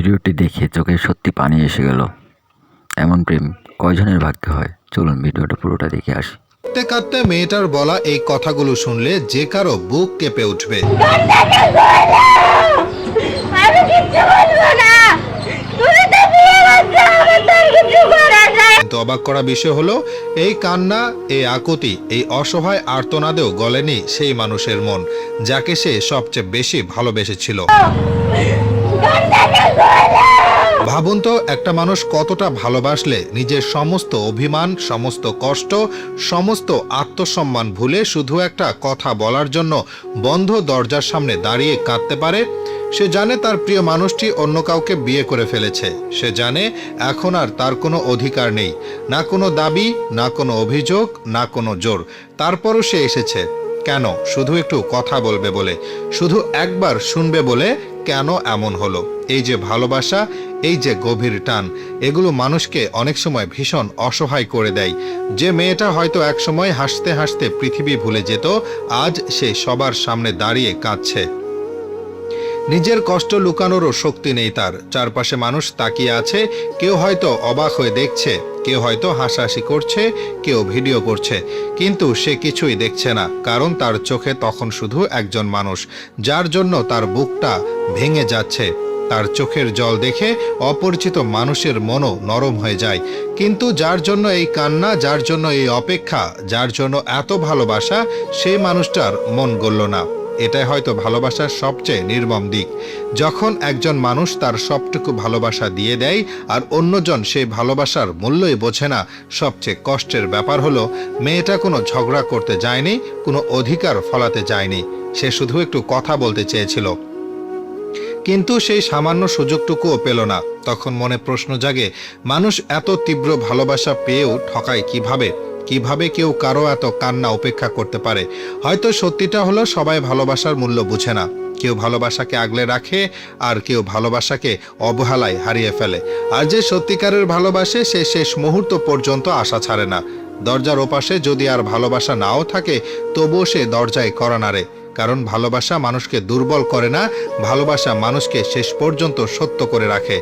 ভিডিওটি দেখে চোখে সত্যি পানি এসে গেল। এমন প্রেম কয়জনের ভাগ্যে হয়? চলুন ভিডিওটা পুরোটা দেখে আসি। কাঁদতে কাঁদতে মেয়েটার বলা এই কথাগুলো শুনলে যে কারো বুক কেঁপে উঠবে। কিন্তু অবাক করা বিষয় হলো, এই কান্না, এই আকুতি, এই অসহায় আর্তনাদেও গলেনি সেই মানুষের মন যাকে সে সবচেয়ে বেশি ভালোবেসেছিল। ভাবুন তো, একটা মানুষ কতটা ভালোবাসলে নিজের সমস্ত অভিমান, সমস্ত কষ্ট, সমস্ত আত্মসম্মান ভুলে শুধু একটা কথা বলার জন্য বন্ধ দরজার সামনে দাঁড়িয়ে কাঁদতে পারে। সে জানে তার প্রিয় মানুষটি অন্য কাউকে বিয়ে করে ফেলেছে। সে জানে এখন আর তার কোনো অধিকার নেই, না কোনো দাবি, না কোনো অভিযোগ, না কোনো জোর। তারপরও সে এসেছে কেন? শুধু একটু কথা বলবে বলে, শুধু একবার শুনবে বলে। কেন এমন হলো? এই যে ভালোবাসা, এই যে গভীর টান, এগুলো মানুষকে অনেক সময় ভীষণ অসহায় করে দেয়। যে মেয়েটা হয়তো একসময় হাসতে হাসতে পৃথিবী ভুলে যেত, আজ সে সবার সামনে দাঁড়িয়ে কাঁদছে। নিজের কষ্ট লুকানোরও শক্তি নেই তার। চারপাশে মানুষ তাকিয়ে আছে, কেউ হয়তো অবাক হয়ে দেখছে, কেউ হয়তো হাসাহাসি করছে, কেউ ভিডিও করছে, কিন্তু সে কিছুই দেখছে না। কারণ তার চোখে তখন শুধু একজন মানুষ, যার জন্য তার বুকটা ভেঙে যাচ্ছে। তার চোখের জল দেখে অপরিচিত মানুষের মনও নরম হয়ে যায়। কিন্তু যার জন্য এই কান্না, যার জন্য এই অপেক্ষা, যার জন্য এত ভালোবাসা, সেই মানুষটার মন গলল না। এটাই হয়তো ভালোবাসার সবচেয়ে নির্মম দিক। যখন একজন মানুষ তার সবটুকু ভালোবাসা দিয়ে দেয় আর অন্যজন সেই ভালোবাসার মূল্যই বোঝে না। সবচেয়ে কষ্টের ব্যাপার হলো, মেয়েটা কোনো ঝগড়া করতে যায়নি, কোনো অধিকার ফলাতে যায়নি। সে শুধু একটু কথা বলতে চেয়েছিল, কিন্তু সেই সামান্য সুযোগটুকুও পেল না। তখন মনে প্রশ্ন জাগে, মানুষ এত তীব্র ভালোবাসা পেয়েও ঠকায় কিভাবে? কিভাবে কেউ কারো এত কান্না উপেক্ষা করতে পারে? হয়তো সত্যিটা হলো, সবাই ভালোবাসার মূল্য বুঝে না। কেউ ভালোবাসাকে আগলে রাখে, আর কেউ ভালোবাসাকে অবহেলায় হারিয়ে ফেলে। আর যে সত্যিকারের ভালোবাসে, সে শেষ মুহূর্ত পর্যন্ত আশা ছাড়ে না। দরজার ওপাশে যদি আর ভালোবাসা নাও থাকে, তবুও সে দরজায় কড়া নাড়ে। কারণ ভালোবাসা মানুষকে দুর্বল করে না, ভালোবাসা মানুষকে শেষ পর্যন্ত সত্য করে রাখে।